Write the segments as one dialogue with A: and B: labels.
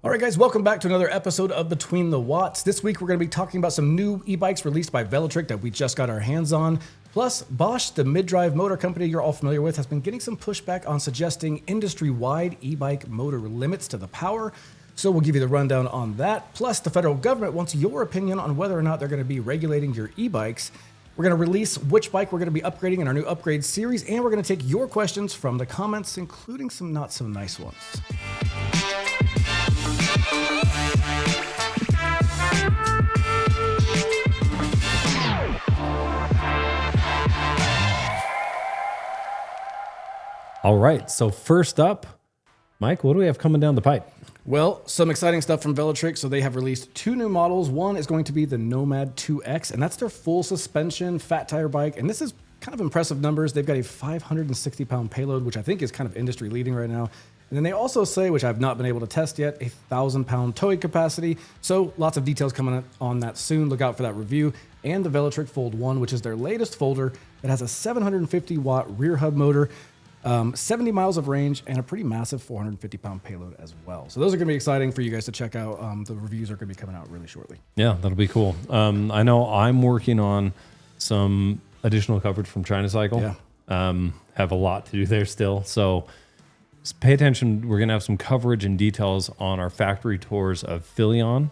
A: All right, guys, welcome back to another episode of Between the Watts. This week, we're going to be talking about some new e-bikes released by Velotric that we just got our hands on. Plus, Bosch, the mid-drive motor company you're all familiar with, has been getting some pushback on suggesting industry-wide e-bike motor limits to the power. So we'll give you the rundown on that. Plus, the federal government wants your opinion on whether or not they're going to be regulating your e-bikes. We're going to release which bike we're going to be upgrading in our new upgrade series, and we're going to take your questions from the comments, including some not-so-nice ones.
B: All right, so first up, Mike, what do we have coming down the pipe?
A: Well, some exciting stuff from Velotric. So they have released two new models. One is going to be the Nomad 2X, and that's their full suspension fat tire bike. And this is kind of impressive numbers. They've got a 560-pound payload, which I think is kind of industry leading right now. And then they also say, which I've not been able to test yet, a 1,000-pound towing capacity. So lots of details coming on that soon. Look out for that review. And the Velotric Fold1, which is their latest folder that has a 750-watt rear hub motor, 70 miles of range, and a pretty massive 450-pound payload as well. So those are going to be exciting for you guys to check out. The reviews are going to be coming out really shortly.
B: Yeah, that'll be cool. I know I'm working on some additional coverage from China Cycle.
A: Yeah.
B: Have a lot to do there still. So pay attention. We're going to have some coverage and details on our factory tours of Filion,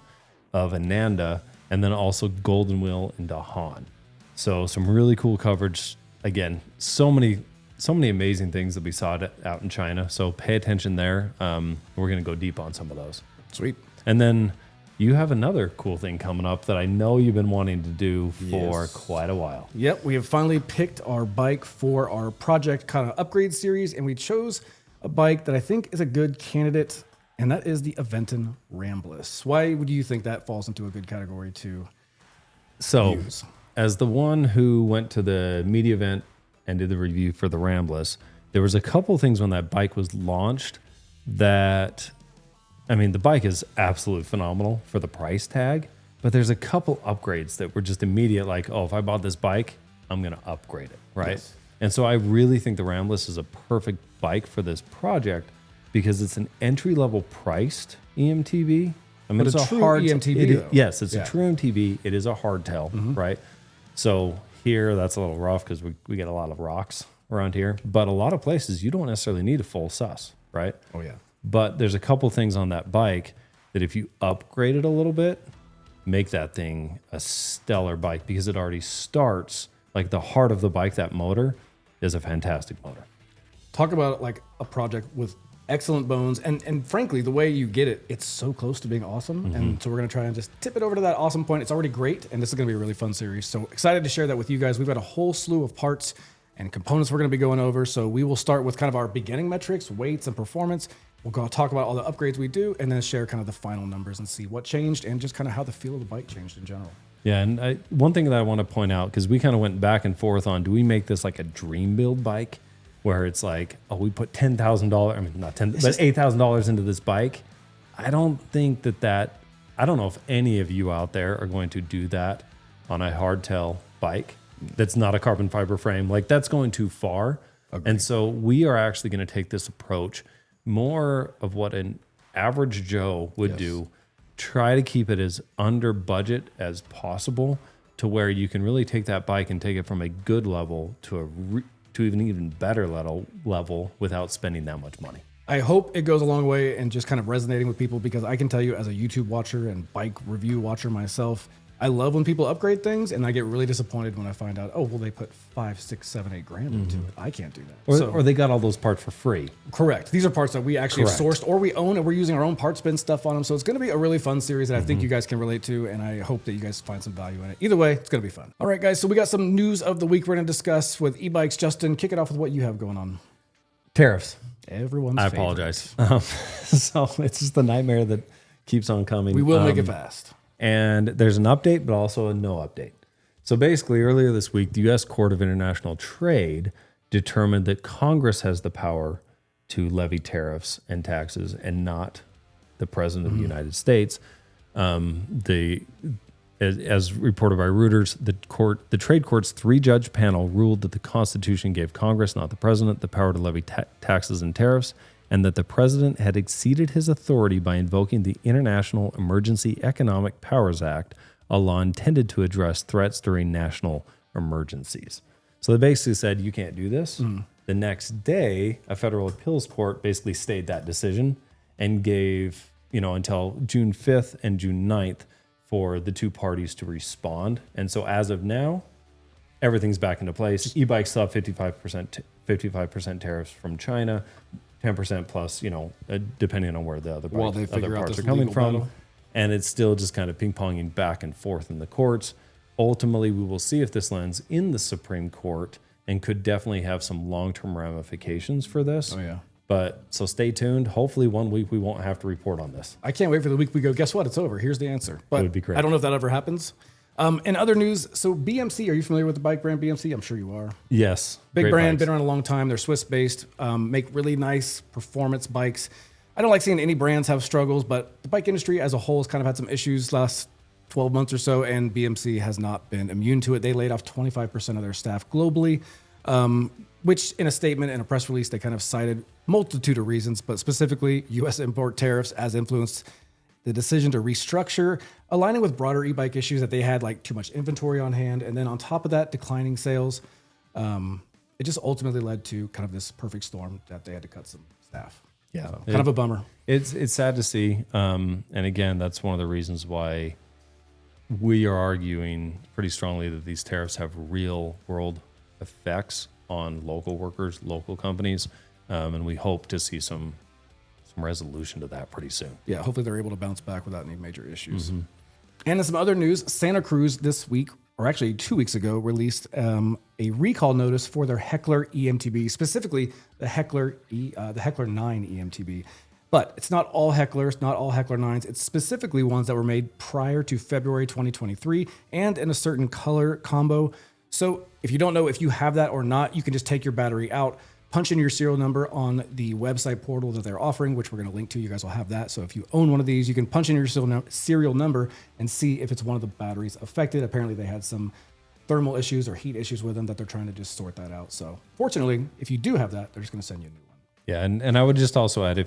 B: of Ananda, and then also Golden Wheel and Dahan. So some really cool coverage. Again, so many amazing things that we saw out in China. So pay attention there. We're going to go deep on some of those.
A: Sweet.
B: And then you have another cool thing coming up that I know you've been wanting to do for quite a while.
A: Yep. We have finally picked our bike for our project kind of upgrade series, and we chose a bike that I think is a good candidate, and that is the Aventon Rambless. Why would you think that falls into a good category to use?
B: As the one who went to the media event and did the review for the Rambless, there was a couple things when that bike was launched that, I mean, the bike is absolutely phenomenal for the price tag, but there's a couple upgrades that were just immediate, like, oh, if I bought this bike, I'm going to upgrade it, right? Yes. And so I really think the Rambless is a perfect bike for this project because it's an entry-level priced eMTB. I mean,
A: but it's a true eMTB,
B: yes, it's a true eMTB. It is a hardtail, right? So here, that's a little rough because we get a lot of rocks around here. But a lot of places, you don't necessarily need a full sus, right?
A: Oh, yeah.
B: But there's a couple things on that bike that if you upgrade it a little bit, make that thing a stellar bike because it already starts, like the heart of the bike, that motor is a fantastic motor.
A: Talk about like a project with excellent bones. And frankly, the way you get it, it's so close to being awesome. And so we're going to try and just tip it over to that awesome point. It's already great. And this is going to be a really fun series. So excited to share that with you guys. We've got a whole slew of parts and components we're going to be going over. So we will start with kind of our beginning metrics, weights and performance. We'll go talk about all the upgrades we do and then share kind of the final numbers and see what changed and just kind of how the feel of the bike changed in general.
B: Yeah. And one thing that I want to point out, because we kind of went back and forth on, do we make this like a dream build bike? Where it's like, oh, we put $10,000, I mean, not $10,000, but $8,000 into this bike. I don't think I don't know if any of you out there are going to do that on a hardtail bike that's not a carbon fiber frame. Like, that's going too far. Agreed. And so we are actually going to take this approach, more of what an average Joe would do, try to keep it as under budget as possible to where you can really take that bike and take it from a good level to to an even better level without spending that much money.
A: I hope it goes a long way and just kind of resonating with people, because I can tell you as a YouTube watcher and bike review watcher myself, I love when people upgrade things, and I get really disappointed when I find out, oh, well, they put 5, 6, 7, 8 grand into it. I can't do that.
B: Or they got all those parts for free.
A: Correct. These are parts that we actually have sourced or we own, and we're using our own part spin stuff on them. So it's going to be a really fun series that I think you guys can relate to, and I hope that you guys find some value in it. Either way, it's going to be fun. All right, guys, so we got some news of the week we're going to discuss with e-bikes. Justin, kick it off with what you have going on.
B: Tariffs.
A: Everyone's
B: I
A: favorite.
B: Apologize. So it's just the nightmare that keeps on coming.
A: We will make it fast.
B: And there's an update, but also a no update. So basically, earlier this week, the U.S. Court of International Trade determined that Congress has the power to levy tariffs and taxes and not the President of the United States. As reported by Reuters, the trade court's 3-judge panel ruled that the Constitution gave Congress, not the President, the power to levy taxes and tariffs, and that the president had exceeded his authority by invoking the International Emergency Economic Powers Act, a law intended to address threats during national emergencies. So they basically said, you can't do this. The next day, a federal appeals court basically stayed that decision and gave, until June 5th and June 9th for the two parties to respond. And so as of now, everything's back into place. E-bikes still have 55% tariffs from China, 10% plus, depending on where the other parts are coming from. Battle. And it's still just kind of ping-ponging back and forth in the courts. Ultimately, we will see if this lands in the Supreme Court and could definitely have some long-term ramifications for this.
A: Oh, yeah.
B: But so stay tuned. Hopefully 1 week we won't have to report on this.
A: I can't wait for the week we go, guess what? It's over. Here's the answer. But
B: it would be great.
A: I don't know if that ever happens. In other news, so BMC, are you familiar with the bike brand BMC? I'm sure you are.
B: Yes.
A: Big brand, been around a long time. They're Swiss-based, make really nice performance bikes. I don't like seeing any brands have struggles, but the bike industry as a whole has kind of had some issues last 12 months or so, and BMC has not been immune to it. They laid off 25% of their staff globally, which in a statement and a press release, they kind of cited multitude of reasons, but specifically U.S. import tariffs as influenced the decision to restructure, aligning with broader e-bike issues that they had, like too much inventory on hand. And then on top of that, declining sales. It just ultimately led to kind of this perfect storm that they had to cut some staff.
B: Yeah.
A: So, kind of a bummer.
B: It's sad to see. And again, that's one of the reasons why we are arguing pretty strongly that these tariffs have real world effects on local workers, local companies. And we hope to see some resolution to that pretty soon.
A: Yeah, hopefully they're able to bounce back without any major issues. And in some other news, Santa Cruz this week, or actually 2 weeks ago, released a recall notice for their Heckler eMTB, specifically the Heckler 9 eMTB. But it's not all Hecklers, not all Heckler 9s. It's specifically ones that were made prior to February 2023 and in a certain color combo. So if you don't know if you have that or not, you can just take your battery out, punch in your serial number on the website portal that they're offering, which we're going to link to. You guys will have that. So if you own one of these, you can punch in your serial number and see if it's one of the batteries affected. Apparently they had some thermal issues or heat issues with them that they're trying to just sort that out. So fortunately, if you do have that, they're just going to send you a new one.
B: Yeah, and I would just also add,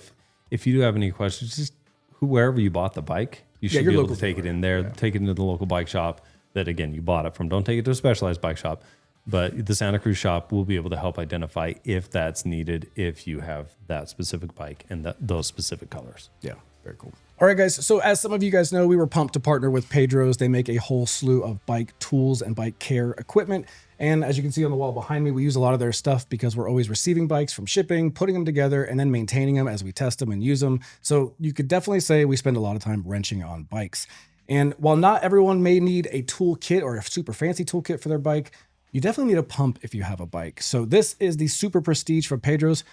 B: if you do have any questions, just wherever you bought the bike, you should be able to take it in there, take it into the local bike shop that, again, you bought it from. Don't take it to a specialized bike shop. But the Santa Cruz shop will be able to help identify if that's needed, if you have that specific bike and those specific colors.
A: Yeah, very cool. All right, guys. So as some of you guys know, we were pumped to partner with Pedro's. They make a whole slew of bike tools and bike care equipment. And as you can see on the wall behind me, we use a lot of their stuff because we're always receiving bikes from shipping, putting them together, and then maintaining them as we test them and use them. So you could definitely say we spend a lot of time wrenching on bikes. And while not everyone may need a toolkit or a super fancy toolkit for their bike, you definitely need a pump if you have a bike. So this is the Super Prestige from Pedro's.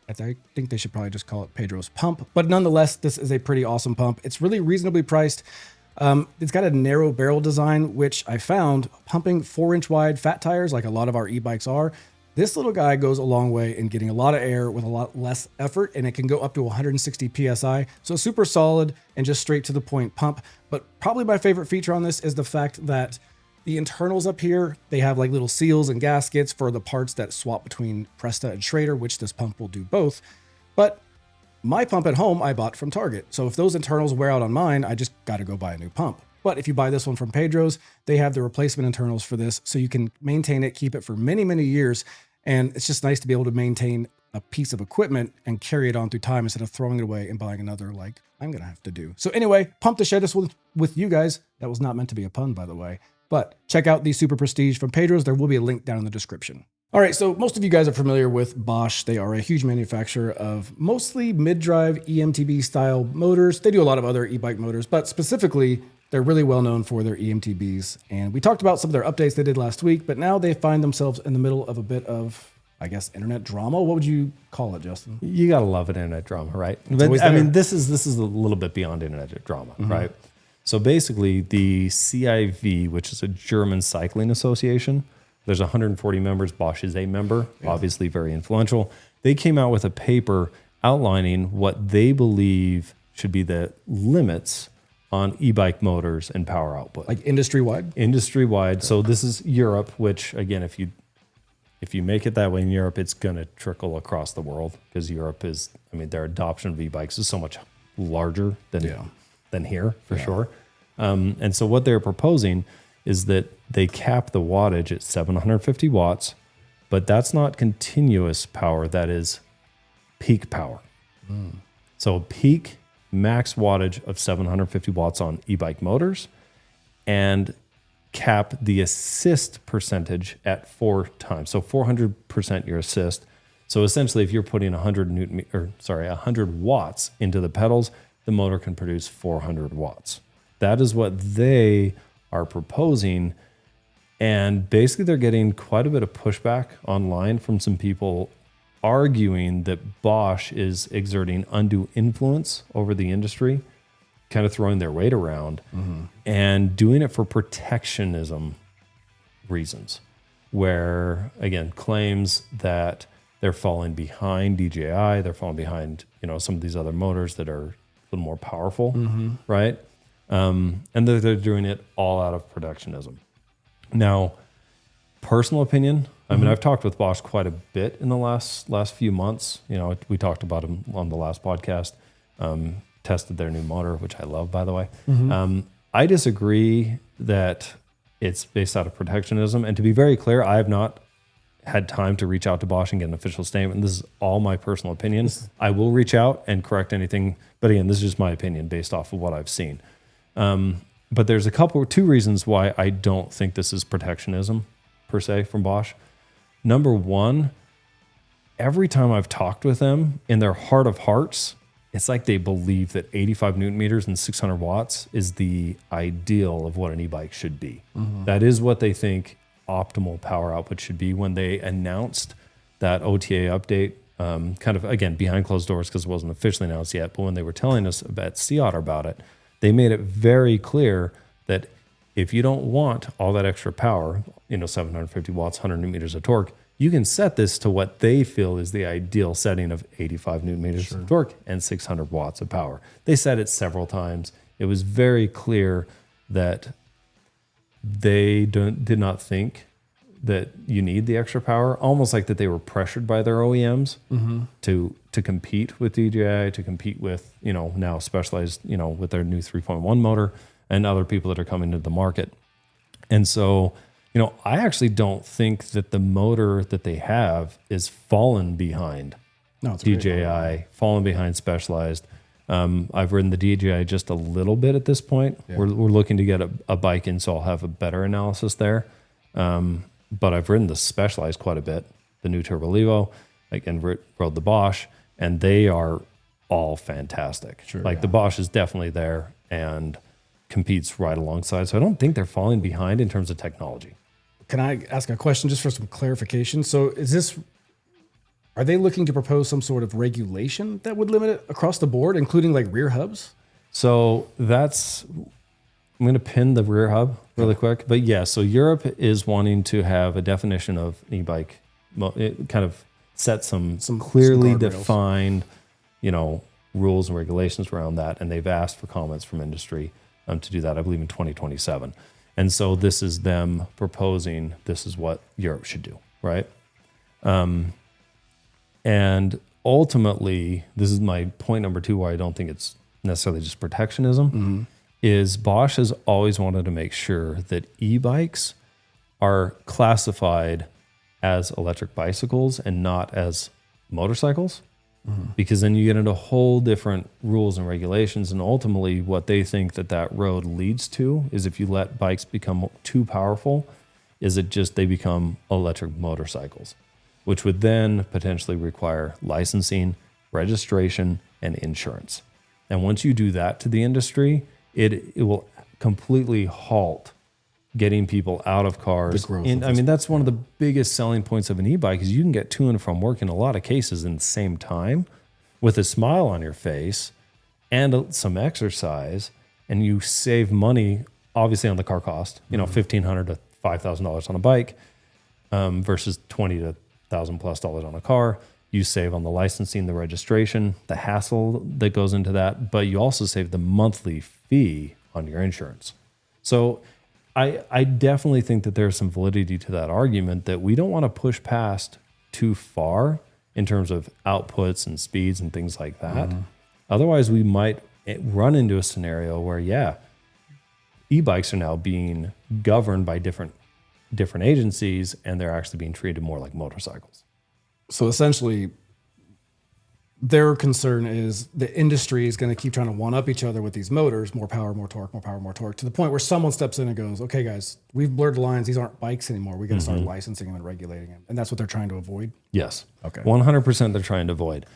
A: I think they should probably just call it Pedro's Pump. But nonetheless, this is a pretty awesome pump. It's really reasonably priced. It's got a narrow barrel design, which I found pumping 4-inch wide fat tires, like a lot of our e-bikes are. This little guy goes a long way in getting a lot of air with a lot less effort, and it can go up to 160 PSI. So super solid and just straight to the point pump. But probably my favorite feature on this is the fact that the internals up here, they have like little seals and gaskets for the parts that swap between Presta and Schrader, which this pump will do both. But my pump at home, I bought from Target. So if those internals wear out on mine, I just got to go buy a new pump. But if you buy this one from Pedro's, they have the replacement internals for this. So you can maintain it, keep it for many, many years. And it's just nice to be able to maintain a piece of equipment and carry it on through time instead of throwing it away and buying another like I'm going to have to do. So anyway, pumped to share this with you guys. That was not meant to be a pun, by the way. But check out the Super Prestige from Pedro's. There will be a link down in the description. All right, so most of you guys are familiar with Bosch. They are a huge manufacturer of mostly mid-drive eMTB style motors. They do a lot of other e-bike motors, but specifically, they're really well known for their eMTBs. And we talked about some of their updates they did last week, but now they find themselves in the middle of a bit of, I guess, internet drama. What would you call it, Justin?
B: You gotta love an internet drama, right? But I mean, this is a little bit beyond internet drama, right? So basically, the CIV, which is a German cycling association, there's 140 members. Bosch is a member, obviously very influential. They came out with a paper outlining what they believe should be the limits on e-bike motors and power output.
A: Like industry-wide?
B: Industry-wide. So this is Europe, which, again, if you if you make it that way in Europe, it's going to trickle across the world because Europe is, I mean, their adoption of e-bikes is so much larger than here for sure. And so what they're proposing is that they cap the wattage at 750 watts, but that's not continuous power. That is peak power. So peak max wattage of 750 watts on e-bike motors, and cap the assist percentage at 4 times. So 400% your assist. So essentially, if you're putting 100 watts into the pedals, the motor can produce 400 watts. That is what they are proposing. And basically, they're getting quite a bit of pushback online from some people arguing that Bosch is exerting undue influence over the industry, kind of throwing their weight around and doing it for protectionism reasons, where, again, claims that they're falling behind DJI, they're falling behind, some of these other motors that are a little more powerful, right? And they're doing it all out of protectionism. Now, personal opinion, I mean, I've talked with Bosch quite a bit in the last few months. We talked about them on the last podcast, tested their new motor, which I love, by the way. I disagree that it's based out of protectionism. And to be very clear, I have not had time to reach out to Bosch and get an official statement. This is all my personal opinion. I will reach out and correct anything. But again, this is just my opinion based off of what I've seen. But there's two reasons why I don't think this is protectionism per se from Bosch. Number one, every time I've talked with them, in their heart of hearts, it's like they believe that 85 Newton meters and 600 watts is the ideal of what an e-bike should be. That is what they think optimal power output should be. When they announced that OTA update, kind of, again, behind closed doors because it wasn't officially announced yet, but when they were telling us about Sea Otter about it, they made it very clear that if you don't want all that extra power, 750 watts, 100 Newton meters of torque, you can set this to what they feel is the ideal setting of 85 Newton meters of torque and 600 watts of power. They said it several times. It was very clear that they did not think that you need the extra power, almost like that they were pressured by their OEMs to compete with DJI, to compete with, now Specialized, with their new 3.1 motor and other people that are coming into the market. And so, I actually don't think that the motor that they have is fallen behind DJI, fallen behind Specialized. I've ridden the DJI just a little bit at this point. Yeah. We're looking to get a bike in, so I'll have a better analysis there. But I've ridden the Specialized quite a bit, the new Turbo Levo, and rode the Bosch, and they are all fantastic. The Bosch is definitely there and competes right alongside. So I don't think they're falling behind in terms of technology.
A: Can I ask a question just for some clarification? So are they looking to propose some sort of regulation that would limit it across the board, including like rear hubs?
B: So I'm going to pin the rear hub really quick. But yeah, so Europe is wanting to have a definition of e-bike. It kind of set some clearly defined, rules and regulations around that. And they've asked for comments from industry to do that, I believe, in 2027. And so this is them proposing this is what Europe should do, right? And ultimately, this is my point number 2, why I don't think it's necessarily just protectionism, is Bosch has always wanted to make sure that e-bikes are classified as electric bicycles and not as motorcycles, because then you get into whole different rules and regulations. And ultimately, what they think that road leads to is if you let bikes become too powerful, is it just they become electric motorcycles, which would then potentially require licensing, registration, and insurance. And once you do that to the industry, it will completely halt getting people out of cars. That's one of the biggest selling points of an e-bike is you can get to and from work in a lot of cases in the same time with a smile on your face and some exercise, and you save money, obviously, on the car cost, $1,500 to $5,000 on a bike versus $20,000 to $1,000+ on a car. You save on the licensing, the registration, the hassle that goes into that, but you also save the monthly fee on your insurance. So I definitely think that there's some validity to that argument that we don't want to push past too far in terms of outputs and speeds and things like that. Otherwise, we might run into a scenario where, e-bikes are now being governed by different agencies, and they're actually being treated more like motorcycles.
A: So essentially, their concern is the industry is going to keep trying to one up each other with these motors, more power, more torque, more power, more torque, to the point where someone steps in and goes, okay, guys, we've blurred the lines. These aren't bikes anymore. We got to start licensing them and regulating them. And that's what they're trying to avoid.
B: Yes.
A: Okay.
B: 100% they're trying to avoid.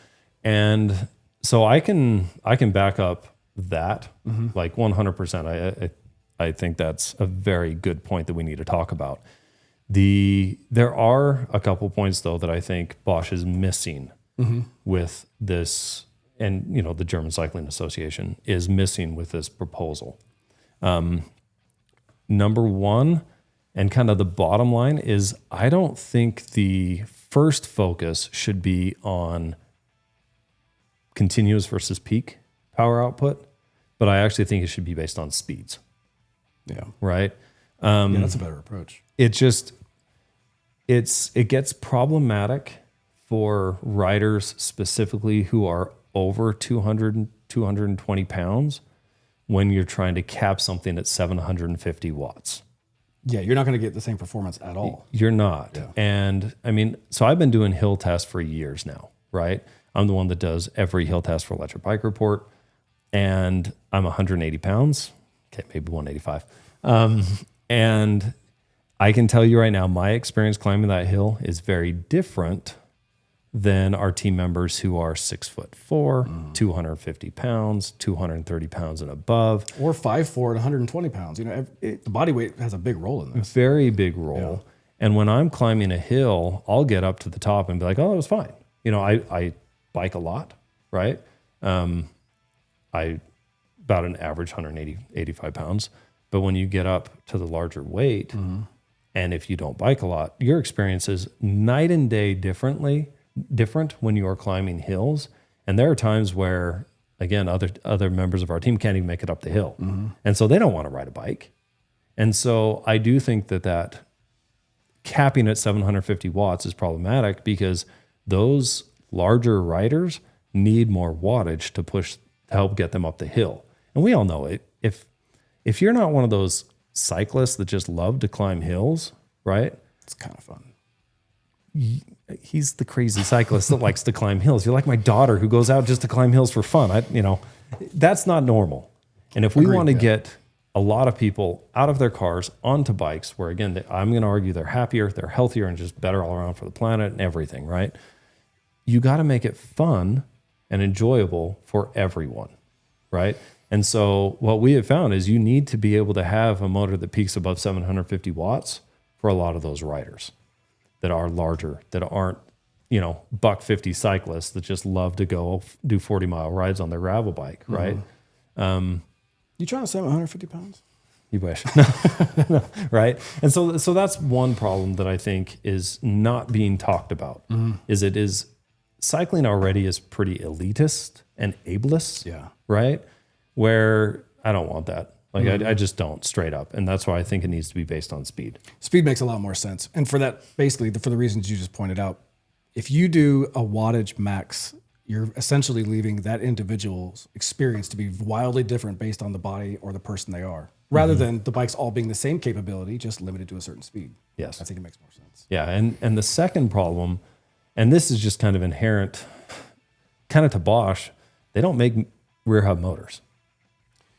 B: And so I can back up that like 100%. I think that's a very good point that we need to talk about. There are a couple points though that I think Bosch is missing with this, and the German Cycling Association is missing with this proposal. Number one, and kind of the bottom line, is I don't think the first focus should be on continuous versus peak power output, but I actually think it should be based on speeds.
A: Yeah.
B: Right.
A: Yeah, that's a better approach.
B: It gets problematic for riders specifically who are over 200, 220 pounds when you're trying to cap something at 750 watts.
A: Yeah, you're not going to get the same performance at all.
B: You're not.
A: Yeah.
B: And I mean, so I've been doing hill tests for years now, right? I'm the one that does every hill test for Electric Bike Report, and I'm 180 pounds. Okay, maybe 185. And I can tell you right now, my experience climbing that hill is very different than our team members who are 6'4", 250 pounds, 230 pounds and above.
A: Or 5'4" and 120 pounds. The body weight has a big role in this.
B: Very big role. Yeah. And when I'm climbing a hill, I'll get up to the top and be like, oh, it was fine. I bike a lot, right? I about an average 180, 85 pounds. But when you get up to the larger weight, and if you don't bike a lot, your experience is night and day different when you are climbing hills. And there are times where, again, other members of our team can't even make it up the hill. And so they don't want to ride a bike. And so I do think that capping at 750 watts is problematic because those larger riders need more wattage to help get them up the hill. And we all know it. If you're not one of those cyclists that just love to climb hills, right?
A: It's kind of fun.
B: He's the crazy cyclist that likes to climb hills. You're like my daughter who goes out just to climb hills for fun. That's not normal. And if we want to get a lot of people out of their cars onto bikes, where again, I'm going to argue they're happier, they're healthier, and just better all around for the planet and everything, right? You got to make it fun and enjoyable for everyone, right? And so what we have found is you need to be able to have a motor that peaks above 750 watts for a lot of those riders that are larger, that aren't, $150 cyclists that just love to go do 40-mile rides on their gravel bike, right?
A: You trying to say 150 pounds?
B: You wish. No, right? And so that's one problem that I think is not being talked about, is cycling already is pretty elitist and ableist, right? Where I don't want that. Like I just don't, straight up. And that's why I think it needs to be based on speed.
A: Speed makes a lot more sense. And for that, basically, for the reasons you just pointed out, if you do a wattage max, you're essentially leaving that individual's experience to be wildly different based on the body or the person they are, rather than the bikes all being the same capability, just limited to a certain speed.
B: Yes.
A: I think it makes more sense.
B: Yeah. And the second problem, and this is just kind of inherent, kind of to Bosch, they don't make rear hub motors.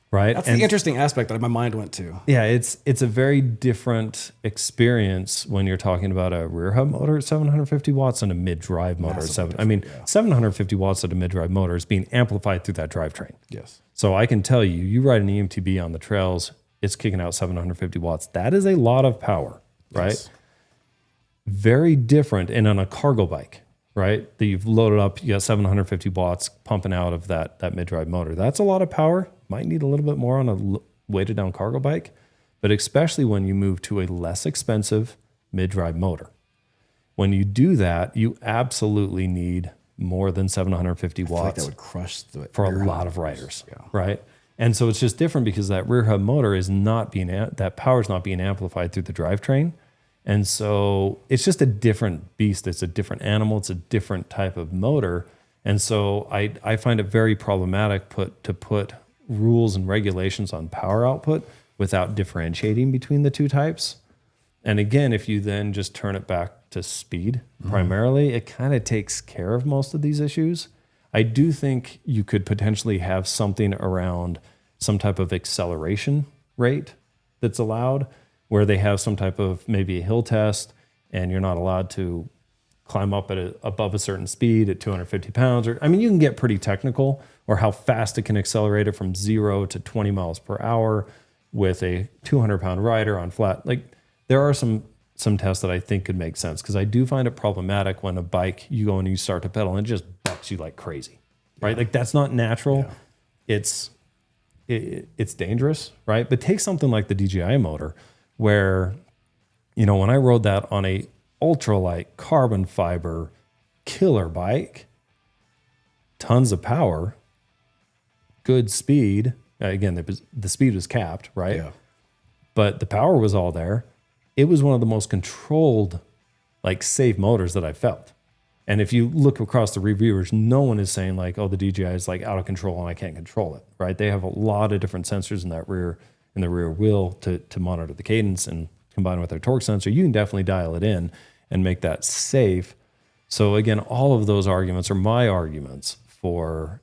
B: Right.
A: That's the interesting aspect that my mind went to.
B: Yeah, it's a very different experience when you're talking about a rear hub motor at 750 watts and a mid-drive motor at 750 watts at a mid-drive motor is being amplified through that drivetrain.
A: Yes.
B: So I can tell you ride an eMTB on the trails, it's kicking out 750 watts. That is a lot of power, right?
A: Yes.
B: Very different. And on a cargo bike, right, that you've loaded up, you got 750 watts pumping out of that mid-drive motor. That's a lot of power. Might need a little bit more on a weighted down cargo bike, but especially when you move to a less expensive mid-drive motor. When you do that, you absolutely need more than 750 watts.
A: That would crush
B: for a lot of riders, right? And so it's just different because that rear hub motor is not being, that power is not being amplified through the drivetrain. And so it's just a different beast. It's a different animal. It's a different type of motor. And so I find it very problematic to put rules and regulations on power output without differentiating between the two types. And again, if you then just turn it back to speed primarily, it kind of takes care of most of these issues. I do think you could potentially have something around some type of acceleration rate that's allowed, where they have some type of maybe a hill test and you're not allowed to climb up at above a certain speed at 250 pounds. Or I mean, you can get pretty technical, or how fast it can accelerate it from 0 to 20 miles per hour with a 200-pound rider on flat. Like, there are some tests that I think could make sense, because I do find it problematic when a bike, you go and you start to pedal and it just bucks you like crazy, right? Like, that's not natural. Yeah. It's dangerous, right? But take something like the DJI motor, where, you know, when I rode that on a ultralight carbon fiber killer bike, tons of power, good speed. Again, the speed was capped, right? Yeah. But the power was all there. It was one of the most controlled, like, safe motors that I felt. And if you look across the reviewers, no one is saying like, oh, the DJI is like out of control and I can't control it, right? They have a lot of different sensors in the rear wheel to monitor the cadence, and combined with their torque sensor, you can definitely dial it in and make that safe. So again, all of those arguments are my arguments for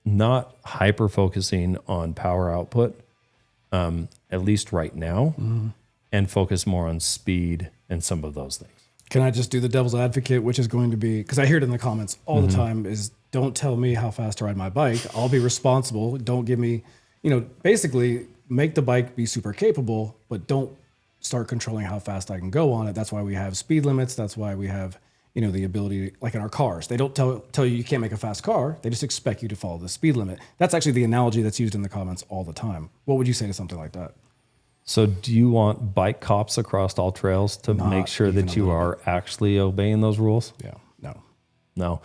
B: not hyper focusing on power output, at least right now, and focus more on speed and some of those things.
A: Can I just do the devil's advocate, which is going to be, because I hear it in the comments all the time, is don't tell me how fast to ride my bike. I'll be responsible. Don't give me, basically make the bike be super capable, but don't start controlling how fast I can go on it. That's why we have speed limits. That's why we have, the ability, like in our cars, they don't tell you can't make a fast car. They just expect you to follow the speed limit. That's actually the analogy that's used in the comments all the time. What would you say to something like that?
B: So do you want bike cops across all trails to make sure that you are actually obeying those rules?
A: Yeah,
B: no.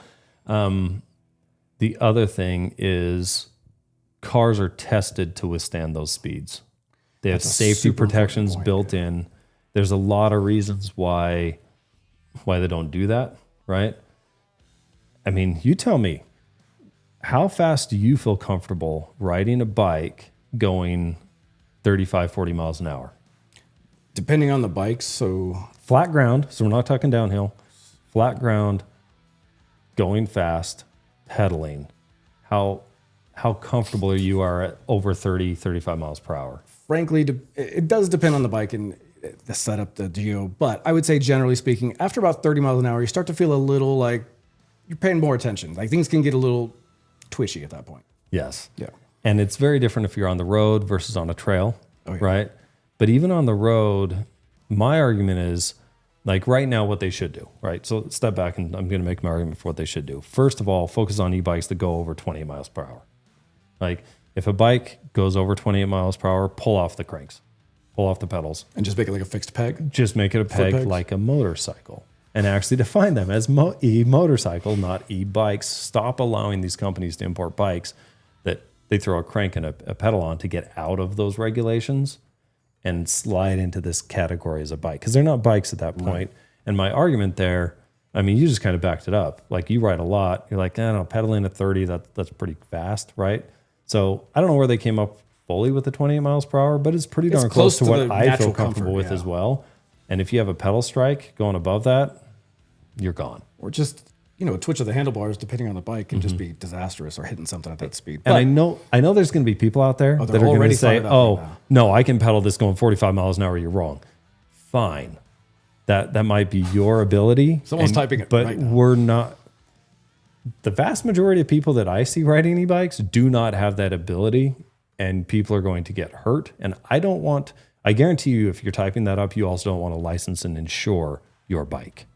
B: The other thing is cars are tested to withstand those speeds. They have safety protections built in. There's a lot of reasons why they don't do that, right? I mean, you tell me, how fast do you feel comfortable riding a bike going 35, 40 miles an hour?
A: Depending on the bikes. So
B: flat ground, so we're not talking downhill. Flat ground, going fast, pedaling. How comfortable you are at over 30, 35 miles per hour?
A: Frankly, it does depend on the bike and the setup, the geo. But I would say, generally speaking, after about 30 miles an hour, you start to feel a little like you're paying more attention. Like, things can get a little twitchy at that point.
B: Yes.
A: Yeah.
B: And it's very different if you're on the road versus on a trail, right? But even on the road, my argument is, like, right now, what they should do, right? So step back, and I'm going to make my argument for what they should do. First of all, focus on e-bikes that go over 28 miles per hour. Like, if a bike goes over 28 miles per hour, pull off the cranks, pull off the pedals.
A: And just make it like a fixed peg?
B: Just make it a peg like a motorcycle. And actually define them as e-motorcycle, not e-bikes. Stop allowing these companies to import bikes that they throw a crank and a pedal on to get out of those regulations and slide into this category as a bike, because they're not bikes at that point. Right. And my argument there, I mean, you just kind of backed it up. Like, you ride a lot. You're like, I don't know, pedaling at 30, that's pretty fast, right? So I don't know where they came up fully with the 28 miles per hour, but it's pretty darn close to what I feel comfortable with as well. And if you have a pedal strike going above that, you're gone.
A: Or just, a twitch of the handlebars, depending on the bike, can just be disastrous, or hitting something at that speed.
B: But, and I know there's going to be people out there that are going to say, no, I can pedal this going 45 miles an hour. You're wrong. Fine. That might be your ability.
A: Someone's typing it,
B: but
A: right now.
B: We're not. The vast majority of people that I see riding e-bikes do not have that ability, and people are going to get hurt. And I guarantee you, if you're typing that up, you also don't want to license and insure your bike.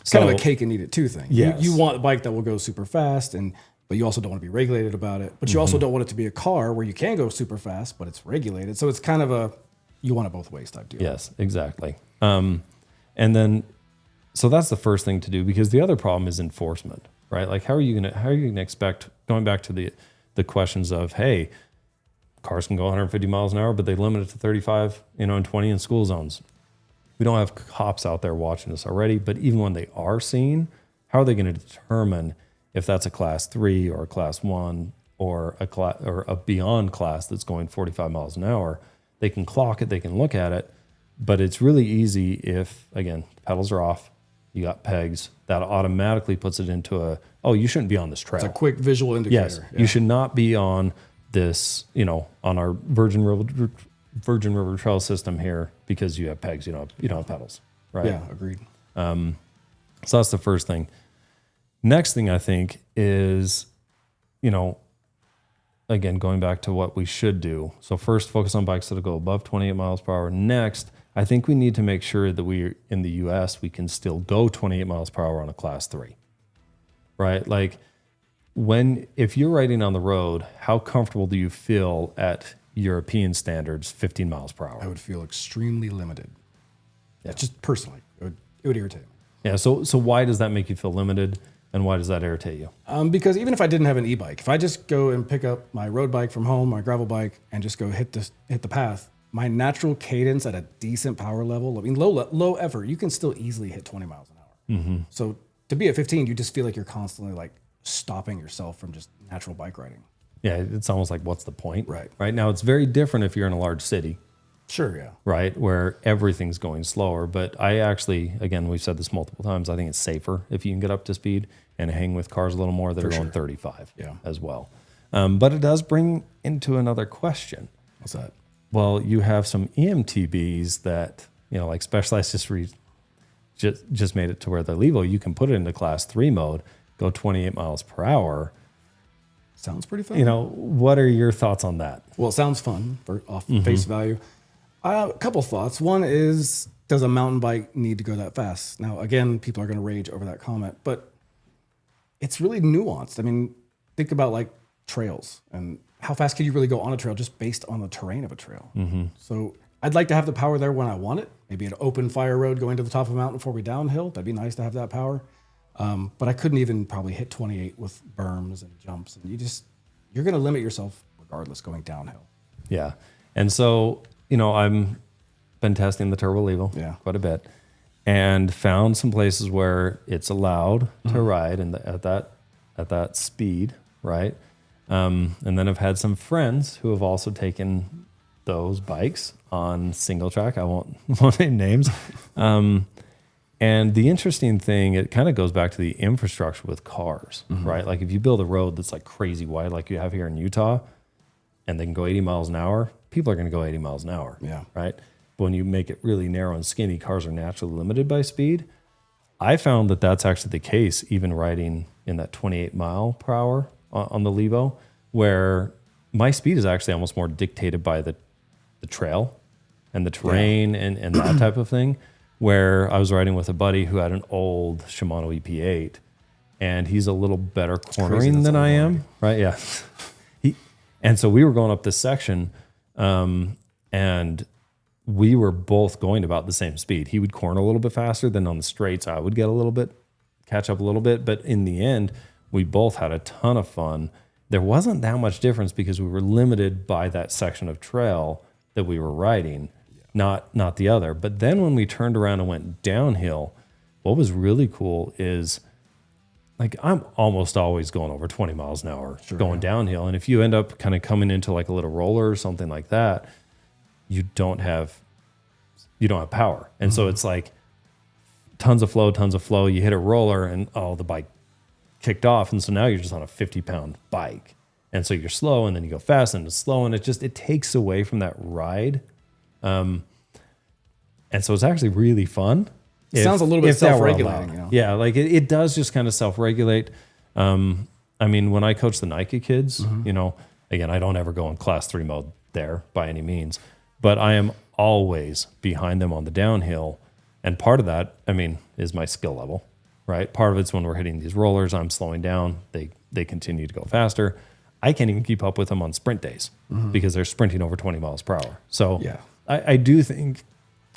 A: It's kind of a cake and eat it too thing.
B: Yes.
A: You want a bike that will go super fast, but you also don't want to be regulated about it. But you also don't want it to be a car where you can go super fast, but it's regulated. So it's kind of you want it both ways type deal.
B: Yes, exactly. And then, so that's the first thing to do, because the other problem is enforcement, right? Like, how are you gonna expect, going back to the questions of, hey, cars can go 150 miles an hour, but they limit it to 35, and 20 in school zones. We don't have cops out there watching us already, but even when they are seen, how are they going to determine if that's a class 3 or a class 1 or a beyond class that's going 45 miles an hour? They can clock it, they can look at it, but it's really easy if, again, pedals are off, you got pegs, that automatically puts it into you shouldn't be on this trail.
A: It's a quick visual indicator.
B: Yes, you should not be on this, on our Virgin River Trail system here because you have pegs, you don't have pedals, right?
A: Yeah, agreed.
B: So that's the first thing. Next thing I think is, again, going back to what we should do. So first, focus on bikes that go above 28 miles per hour. Next, I think we need to make sure that in the US, we can still go 28 miles per hour on a class 3, right? Like if you're riding on the road, how comfortable do you feel at European standards, 15 miles per hour?
A: I would feel extremely limited. Yeah, just personally, it would irritate me.
B: Yeah. So why does that make you feel limited, and why does that irritate you?
A: Because even if I didn't have an e-bike, if I just go and pick up my road bike from home, my gravel bike, and just go hit the path, my natural cadence at a decent power level, I mean, low effort, you can still easily hit 20 miles an hour. Mm-hmm. So to be at 15, you just feel like you're constantly like stopping yourself from just natural bike riding.
B: Yeah, it's almost like, what's the point?
A: Right.
B: Right now, it's very different if you're in a large city.
A: Sure, yeah.
B: Right, where everything's going slower. But I actually, again, we've said this multiple times, I think it's safer if you can get up to speed and hang with cars a little more that are going 35 as well. But it does bring into another question.
A: What's that?
B: Well, you have some eMTBs that, like Specialized just made it to where the Levo, you can put it into class 3 mode, go 28 miles per hour.
A: Sounds pretty fun.
B: What are your thoughts on that?
A: Well, it sounds fun off face value. A couple thoughts. One is, does a mountain bike need to go that fast? Now, again, people are going to rage over that comment, but it's really nuanced. I mean, think about like trails and how fast can you really go on a trail just based on the terrain of a trail. Mm-hmm. So I'd like to have the power there when I want it. Maybe an open fire road going to the top of a mountain before we downhill. That'd be nice to have that power. But I couldn't even probably hit 28 with berms and jumps. And you're going to limit yourself regardless going downhill.
B: Yeah. And so, I've been testing the Turbo Levo quite a bit and found some places where it's allowed to ride at that speed, right? And then I've had some friends who have also taken those bikes on single track. I won't name names. And the interesting thing, it kind of goes back to the infrastructure with cars, right? Like if you build a road that's like crazy wide, like you have here in Utah, and they can go 80 miles an hour, people are going to go 80 miles an hour, right? But when you make it really narrow and skinny, cars are naturally limited by speed. I found that that's actually the case, even riding in that 28 mile per hour on the Levo, where my speed is actually almost more dictated by the trail and the terrain and that type of thing. Where I was riding with a buddy who had an old Shimano EP8, and he's a little better cornering than I am, right? Yeah. And so we were going up this section, and we were both going about the same speed. He would corner a little bit faster than on the straights. I would catch up a little bit, but in the end, we both had a ton of fun. There wasn't that much difference because we were limited by that section of trail that we were riding. Not the other. But then when we turned around and went downhill, what was really cool is like I'm almost always going over 20 miles an hour going downhill. And if you end up kind of coming into like a little roller or something like that, you don't have power. And so it's like tons of flow. You hit a roller and the bike kicked off. And so now you're just on a 50-pound bike. And so you're slow and then you go fast and it's slow. And it takes away from that ride. And so it's actually really fun.
A: It sounds a little bit self-regulating.
B: Yeah, like it does just kind of self-regulate. I mean, when I coach the Nike kids, again, I don't ever go in class 3 mode there by any means, but I am always behind them on the downhill. And part of that, is my skill level, right? Part of it's when we're hitting these rollers, I'm slowing down. They continue to go faster. I can't even keep up with them on sprint days because they're sprinting over 20 miles per hour. So I do think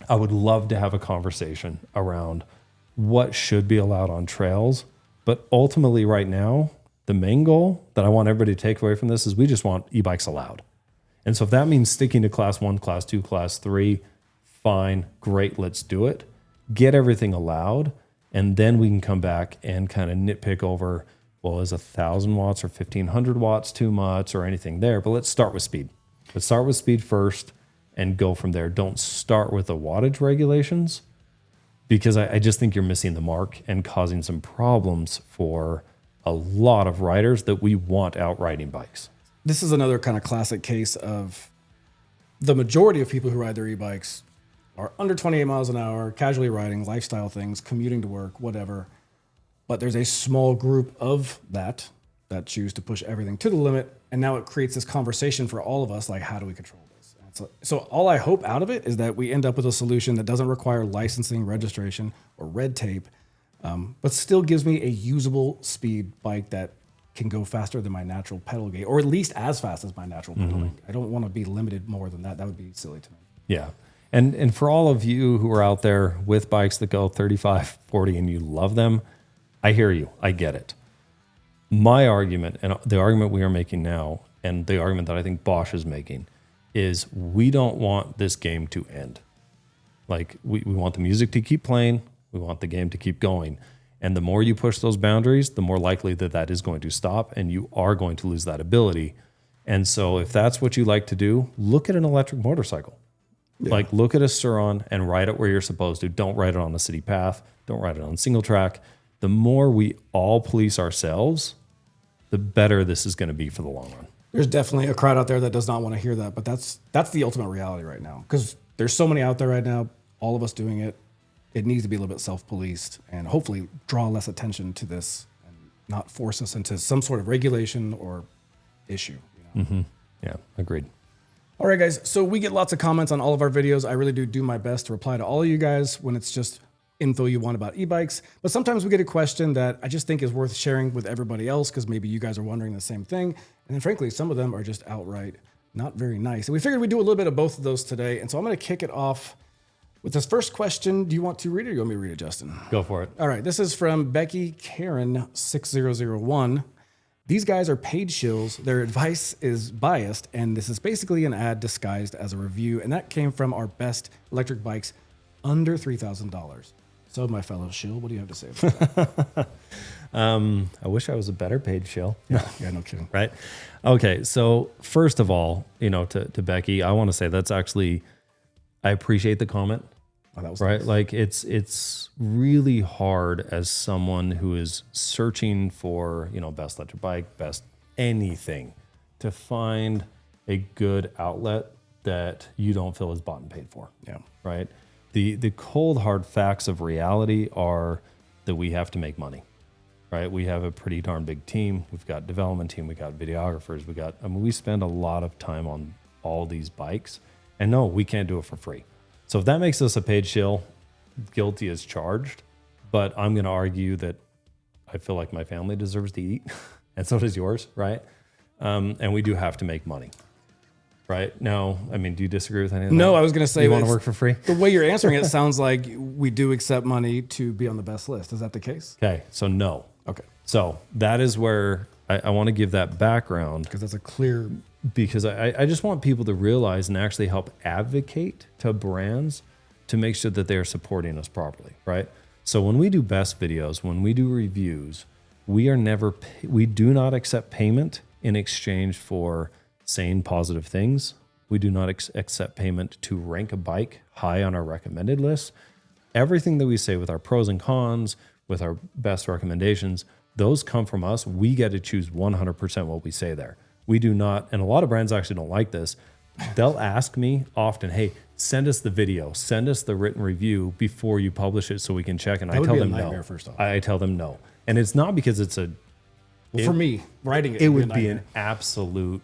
B: I would love to have a conversation around what should be allowed on trails. But ultimately right now, the main goal that I want everybody to take away from this is we just want e-bikes allowed. And so if that means sticking to class 1, class 2, class 3, fine, great, let's do it. Get everything allowed, and then we can come back and kind of nitpick over, well, is 1,000 watts or 1,500 watts too much or anything there? But let's start with speed. Let's start with speed first and go from there. Don't start with the wattage regulations, because I just think you're missing the mark and causing some problems for a lot of riders that we want out riding bikes.
A: This is another kind of classic case of the majority of people who ride their e-bikes are under 28 miles an hour, casually riding, lifestyle things, commuting to work, whatever. But there's a small group of that choose to push everything to the limit. And now it creates this conversation for all of us, like, how do we control this? So all I hope out of it is that we end up with a solution that doesn't require licensing, registration, or red tape, but still gives me a usable speed bike that can go faster than my natural pedal gait, or at least as fast as my natural pedaling. I don't want to be limited more than that. That would be silly to me.
B: Yeah. And for all of you who are out there with bikes that go 35, 40 and you love them, I hear you. I get it. My argument, and the argument we are making now, and the argument that I think Bosch is making, is we don't want this game to end. Like, we want the music to keep playing. We want the game to keep going. And the more you push those boundaries, the more likely that is going to stop, and you are going to lose that ability. And so if that's what you like to do, look at an electric motorcycle. Yeah. Like, look at a Sur-On and ride it where you're supposed to. Don't ride it on a city path. Don't ride it on single track. The more we all police ourselves, the better this is going to be for the long run.
A: There's definitely a crowd out there that does not want to hear that, but that's the ultimate reality right now, because there's so many out there right now, all of us doing it. It needs to be a little bit self-policed and hopefully draw less attention to this and not force us into some sort of regulation or issue. You know?
B: Mm-hmm. Yeah, agreed.
A: All right, guys. So we get lots of comments on all of our videos. I really do my best to reply to all of you guys when it's just info you want about e-bikes. But sometimes we get a question that I just think is worth sharing with everybody else, because maybe you guys are wondering the same thing. And then frankly, some of them are just outright not very nice. And we figured we'd do a little bit of both of those today. And so I'm going to kick it off with this first question. Do you want to read it, or you want me to read it, Justin?
B: Go for it.
A: All right. This is from Becky Karen 6001. These guys are paid shills. Their advice is biased, and this is basically an ad disguised as a review. And that came from our best electric bikes under $3,000. So, my fellow shill, what do you have to say about that?
B: I wish I was a better paid shill.
A: Yeah, no kidding.
B: Right? Okay, so first of all, to Becky, I want to say that's actually, I appreciate the comment.
A: Oh, that was
B: right.
A: Nice.
B: Like, it's really hard as someone who is searching for, best electric bike, best anything, to find a good outlet that you don't feel is bought and paid for.
A: Yeah.
B: Right. The cold hard facts of reality are that we have to make money. Right. We have a pretty darn big team. We've got development team. We got videographers. We spend a lot of time on all these bikes, and no, we can't do it for free. So if that makes us a paid shill, guilty as charged. But I'm going to argue that I feel like my family deserves to eat, and so does yours, right? And we do have to make money, right? No, I mean, do you disagree with anything?
A: No, I was going to say,
B: you want to work for free?
A: The way you're answering it sounds like we do accept money to be on the best list. Is that the case?
B: Okay, so no.
A: Okay.
B: So that is where I want to give that background.
A: Because that's a clear...
B: Because I just want people to realize and actually help advocate to brands to make sure that they're supporting us properly, right? So when we do best videos, when we do reviews, we do not accept payment in exchange for saying positive things. We do not accept payment to rank a bike high on our recommended list. Everything that we say with our pros and cons, with our best recommendations, those come from us. We get to choose 100% what we say there. We do not, and a lot of brands actually don't like this. They'll ask me often, hey, send us the video, send us the written review before you publish it so we can check. And I tell them no.
A: First off.
B: I tell them no. And it's not because it's
A: for me, writing
B: it would be an absolute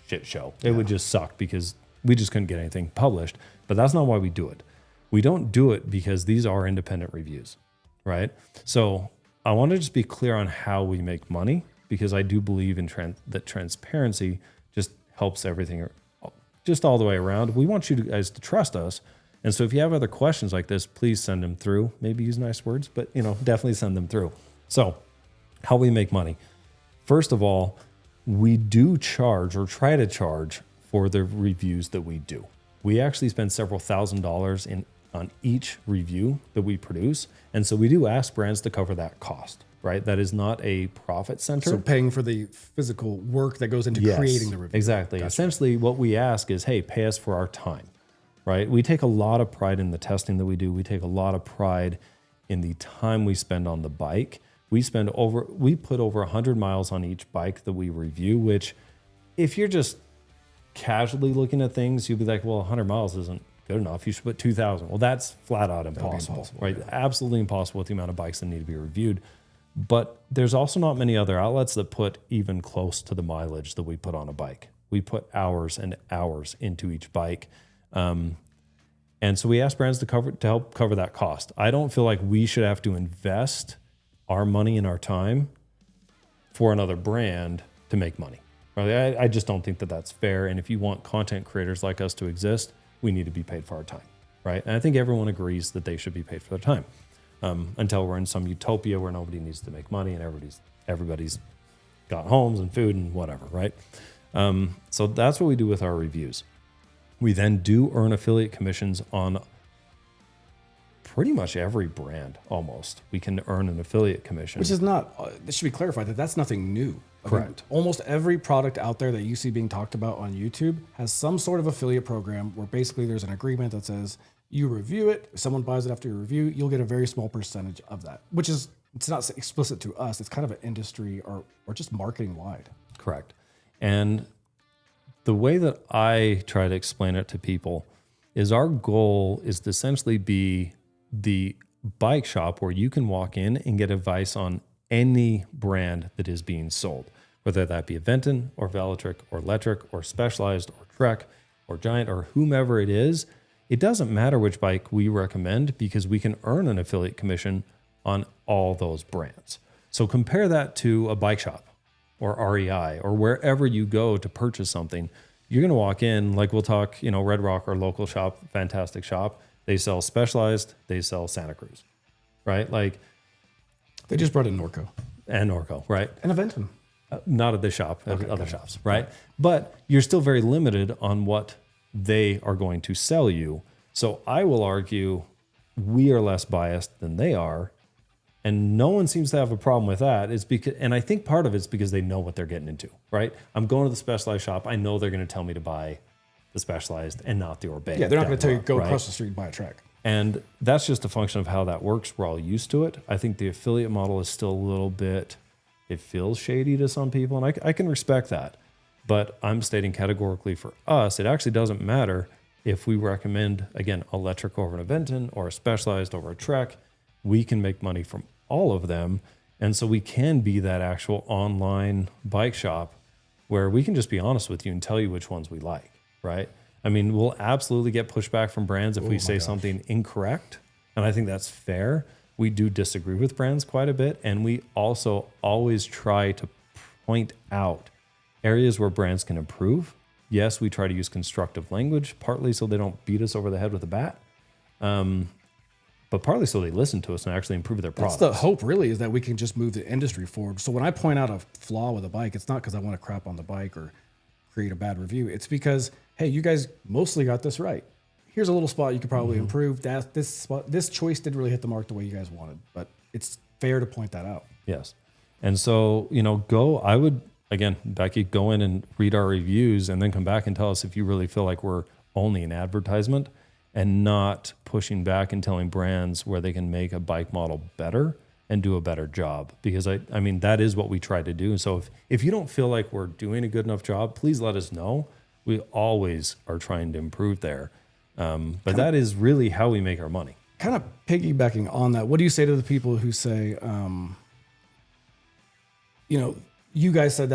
B: shit show. It would just suck because we just couldn't get anything published. But that's not why we do it. We don't do it because these are independent reviews, right? So I want to just be clear on how we make money, because I do believe in that transparency just helps everything just all the way around. We want you guys to trust us. And so if you have other questions like this, please send them through. Maybe use nice words, but definitely send them through. So how we make money. First of all, we do charge, or try to charge, for the reviews that we do. We actually spend several $1,000s on each review that we produce. And so we do ask brands to cover that cost, right? That is not a profit center.
A: So paying for the physical work that goes into creating the review.
B: Exactly. Gotcha. Essentially what we ask is, hey, pay us for our time, right? We take a lot of pride in the testing that we do. We take a lot of pride in the time we spend on the bike. We put over 100 miles on each bike that we review, which if you're just casually looking at things, you'll be like, well, 100 miles isn't good enough. You should put 2,000. Well, that's flat out impossible, right? Yeah. Absolutely impossible with the amount of bikes that need to be reviewed. But there's also not many other outlets that put even close to the mileage that we put on a bike. We put hours and hours into each bike. And so we ask brands to help cover that cost. I don't feel like we should have to invest our money and our time for another brand to make money. Right? I just don't think that that's fair. And if you want content creators like us to exist, we need to be paid for our time, right? And I think everyone agrees that they should be paid for their time until we're in some utopia where nobody needs to make money and everybody's got homes and food and whatever, right? So that's what we do with our reviews. We then do earn affiliate commissions on pretty much every brand almost. We can earn an affiliate commission.
A: Which is not, this should be clarified that that's nothing new.
B: Correct.
A: Almost every product out there that you see being talked about on YouTube has some sort of affiliate program where basically there's an agreement that says you review it, if someone buys it after your review, you'll get a very small percentage of that, which is, it's not explicit to us. It's kind of an industry or just marketing wide.
B: Correct. And the way that I try to explain it to people is our goal is to essentially be the bike shop where you can walk in and get advice on any brand that is being sold, whether that be a Venton or Velotric or Electric or Specialized or Trek or Giant or whomever it is. It doesn't matter which bike we recommend because we can earn an affiliate commission on all those brands. So compare that to a bike shop or REI or wherever you go to purchase something. You're going to walk in, like we'll talk, Red Rock, our local shop, fantastic shop. They sell Specialized, they sell Santa Cruz, right? Like
A: they just brought in Norco.
B: And Norco, right?
A: And a Venton.
B: Not at this shop, at other shops, right? But you're still very limited on what they are going to sell you. So I will argue we are less biased than they are. And no one seems to have a problem with that. It's because, and I think part of it's because they know what they're getting into, right? I'm going to the Specialized shop. I know they're going to tell me to buy the Specialized and not the Orbea.
A: Yeah, they're not going to tell you go across the street and buy a Trek.
B: And that's just a function of how that works. We're all used to it. I think the affiliate model is still a little bit, it feels shady to some people, and I can respect that. But I'm stating categorically for us, it actually doesn't matter if we recommend, again, Electric over an Aventon or a Specialized over a Trek. We can make money from all of them. And so we can be that actual online bike shop where we can just be honest with you and tell you which ones we like, right? I mean, we'll absolutely get pushback from brands if we say something incorrect. And I think that's fair. We do disagree with brands quite a bit. And we also always try to point out areas where brands can improve. Yes, we try to use constructive language, partly so they don't beat us over the head with a bat. But partly so they listen to us and actually improve their products.
A: That's the hope, really, is that we can just move the industry forward. So when I point out a flaw with a bike, it's not because I want to crap on the bike or create a bad review. It's because, hey, you guys mostly got this right. Here's a little spot you could probably improve. This choice didn't really hit the mark the way you guys wanted, but it's fair to point that out.
B: Yes. And so, I would, again, Becky, go in and read our reviews and then come back and tell us if you really feel like we're only an advertisement and not pushing back and telling brands where they can make a bike model better and do a better job. Because I mean, that is what we try to do. So if you don't feel like we're doing a good enough job, please let us know. We always are trying to improve there. But that is really how we make our money.
A: Kind of piggybacking on that, what do you say to the people who say, you guys said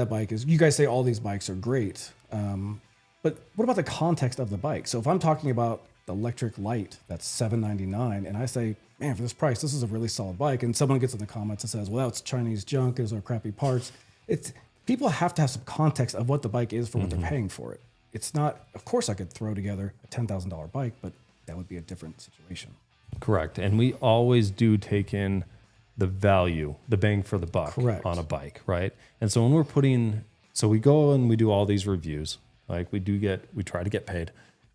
A: you guys say all these bikes are great. But what about the context of the bike? So if I'm talking about the electric light that's $799 and I say, man, for this price, this is a really solid bike, and someone gets in the comments and says, well, it's Chinese junk, those are crappy parts. People have to have some context of what the bike is for what they're paying for it. It's not, of course I could throw together a $10,000 bike, but that would be a different situation.
B: Correct. And we always do take in the value, the bang for the buck on a bike, right? And so when we go and we do all these reviews, Like we try to get paid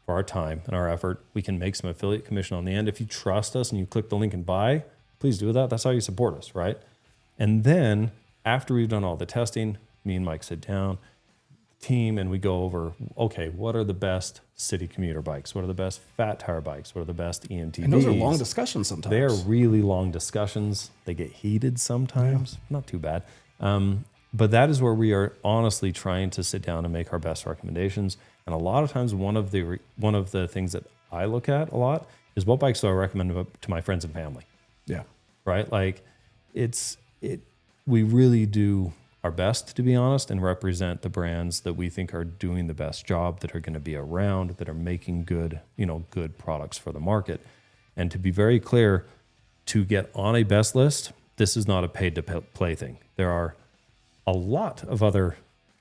B: for our time and our effort. We can make some affiliate commission on the end. If you trust us and you click the link and buy, please do that. That's how you support us, right? And then after we've done all the testing, me and Mike sit down, team, and we go over, okay, what are the best city commuter bikes? What are the best fat tire bikes? What are the best eMTBs?
A: And those are long discussions sometimes.
B: They are really long discussions. They get heated sometimes, not too bad. But that is where we are honestly trying to sit down and make our best recommendations. And a lot of times, one of the things that I look at a lot is what bikes do I recommend to my friends and family.
A: Yeah.
B: Right. Like we really do our best, to be honest, and represent the brands that we think are doing the best job, that are going to be around, that are making good products for the market. And to be very clear, to get on a best list, this is not a paid to play thing. There are a lot of other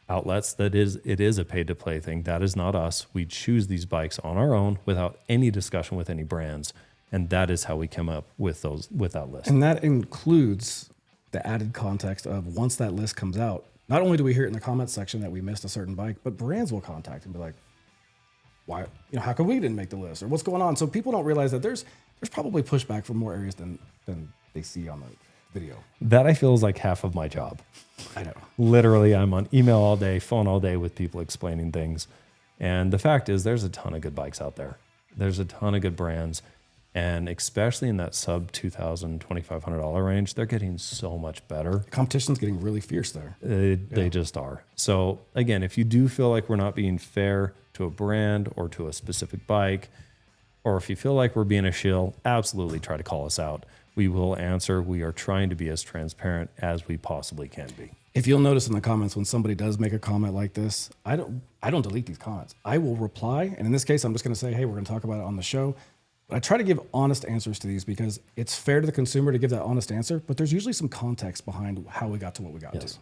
B: outlets that it is a paid to play thing. That is not us. We choose these bikes on our own without any discussion with any brands. And that is how we come up with that list.
A: And that includes the added context of once that list comes out, not only do we hear it in the comments section that we missed a certain bike, but brands will contact and be like, why, how come we didn't make the list, or what's going on? So people don't realize that there's probably pushback from more areas than they see on the video.
B: That I feel is like half of my job.
A: I know.
B: Literally, I'm on email all day, phone all day with people explaining things. And the fact is, there's a ton of good bikes out there. There's a ton of good brands. And especially in that sub $2,000, $2,500 range, they're getting so much better.
A: The competition's getting really fierce there.
B: They just are. So again, if you do feel like we're not being fair to a brand or to a specific bike, or if you feel like we're being a shill, absolutely try to call us out. We will answer. We are trying to be as transparent as we possibly can be.
A: If you'll notice in the comments, when somebody does make a comment like this, I don't delete these comments. I will reply. And in this case, I'm just going to say, hey, we're going to talk about it on the show. But I try to give honest answers to these because it's fair to the consumer to give that honest answer, but there's usually some context behind how we got to what we got to.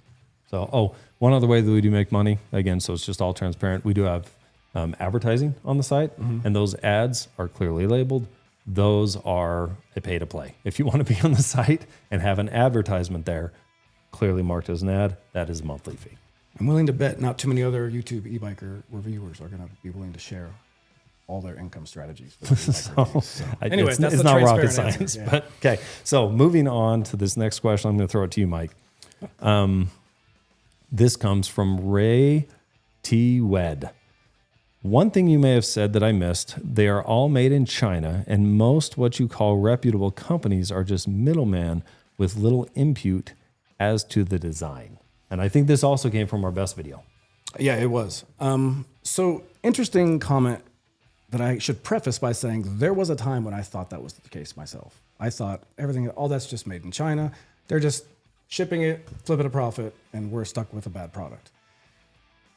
B: So, one other way that we do make money, again, so it's just all transparent. We do have advertising on the site, and those ads are clearly labeled. Those are a pay to play. If you want to be on the site and have an advertisement there, clearly marked as an ad, that is a monthly fee.
A: I'm willing to bet not too many other YouTube e-biker reviewers are going to be willing to share all their income strategies. Anyway,
B: it's not rocket science. Yeah. But okay, so moving on to this next question, I'm going to throw it to you, Mike. This comes from Ray T. Wed. One thing you may have said that I missed, they are all made in China, and most what you call reputable companies are just middlemen with little input as to the design. And I think this also came from our best video.
A: Yeah, it was. So interesting comment that I should preface by saying there was a time when I thought that was the case myself. I thought all that's just made in China. They're just shipping it, flipping a profit, and we're stuck with a bad product.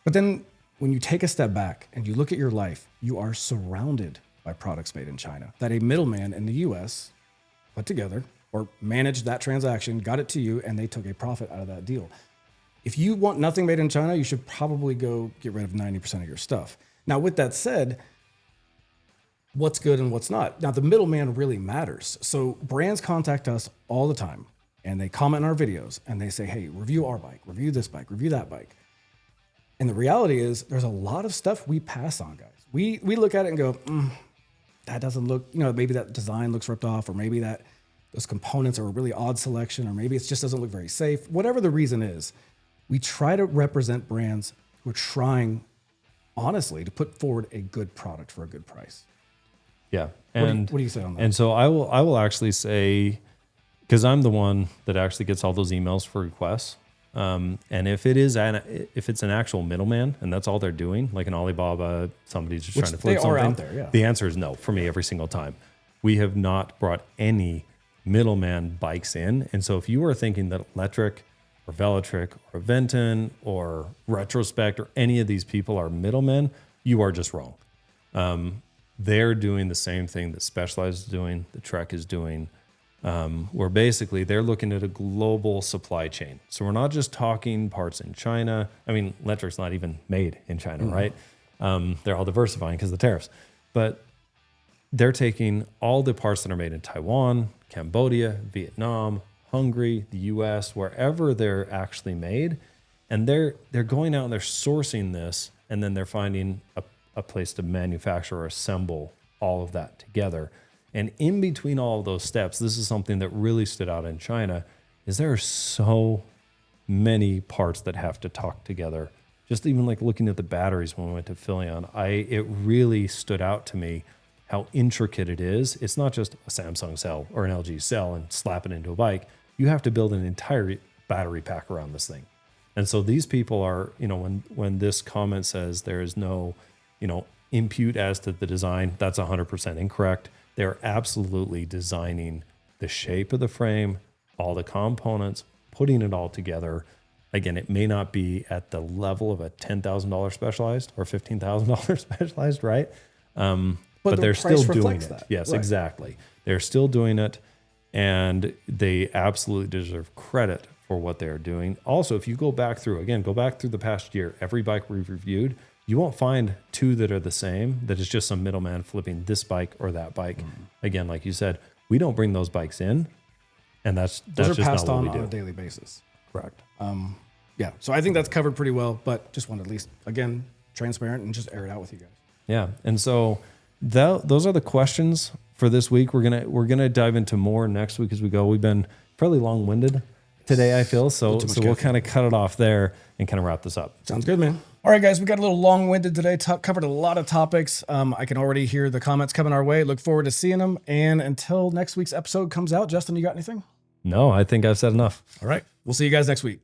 A: But then when you take a step back and you look at your life, you are surrounded by products made in China that a middleman in the US put together or managed that transaction, got it to you, and they took a profit out of that deal. If you want nothing made in China, you should probably go get rid of 90% of your stuff. Now, with that said, what's good and what's not? Now, the middleman really matters. So brands contact us all the time, and they comment on our videos, and they say, hey, review our bike, review this bike, review that bike. And the reality is there's a lot of stuff we pass on, guys. We look at it and go, that doesn't look, maybe that design looks ripped off, or maybe those components are a really odd selection, or maybe it just doesn't look very safe. Whatever the reason is, we try to represent brands who are trying, honestly, to put forward a good product for a good price.
B: Yeah.
A: And what do you say on that?
B: And so I will actually say, because I'm the one that actually gets all those emails for requests. And if it's an actual middleman and that's all they're doing, like an Alibaba, somebody's just trying to flip something,
A: out there, yeah.
B: The answer is no for me every single time. We have not brought any middleman bikes in. And so if you are thinking that Electric or Velotric or Venton or Retrospect or any of these people are middlemen, you are just wrong. They're doing the same thing that Specialized is doing, the Trek is doing, where basically they're looking at a global supply chain. So we're not just talking parts in China. I mean, Electric's not even made in China, right? They're all diversifying because of the tariffs. But they're taking all the parts that are made in Taiwan, Cambodia, Vietnam, Hungary, the US, wherever they're actually made. And they're going out and they're sourcing this and then they're finding a place to manufacture or assemble all of that together. And in between all of those steps, this is something that really stood out in China, is there are so many parts that have to talk together. Just even like looking at the batteries when we went to Philion, it really stood out to me how intricate it is. It's not just a Samsung cell or an LG cell and slap it into a bike. You have to build an entire battery pack around this thing. And so these people are, when this comment says there is no, impute as to the design, that's 100% incorrect. They're absolutely designing the shape of the frame, all the components, putting it all together. Again, it may not be at the level of a $10,000 Specialized or $15,000 Specialized, right? But they're still doing it.
A: That.
B: Yes,
A: right.
B: Exactly. They're still doing it, and they absolutely deserve credit for what they're doing. Also, if you go back through the past year, every bike we've reviewed, you won't find two that are the same, that is just some middleman flipping this bike or that bike. Again, like you said, we don't bring those bikes in, and that's
A: Those are
B: just
A: passed
B: not what
A: on
B: we do.
A: a daily basis.
B: Correct.
A: Yeah, so I think that's covered pretty well, but just wanted at least, again, transparent and just air it out with you guys.
B: Yeah, and so those are the questions for this week. We're gonna dive into more next week as we go. We've been fairly long-winded today, I feel, so we'll kind of cut it off there and kind of wrap this up.
A: Sounds good, man. All right, guys, we got a little long-winded today. Covered a lot of topics. I can already hear the comments coming our way. Look forward to seeing them. And until next week's episode comes out, Justin, you got anything?
B: No, I think I've said enough.
A: All right, we'll see you guys next week.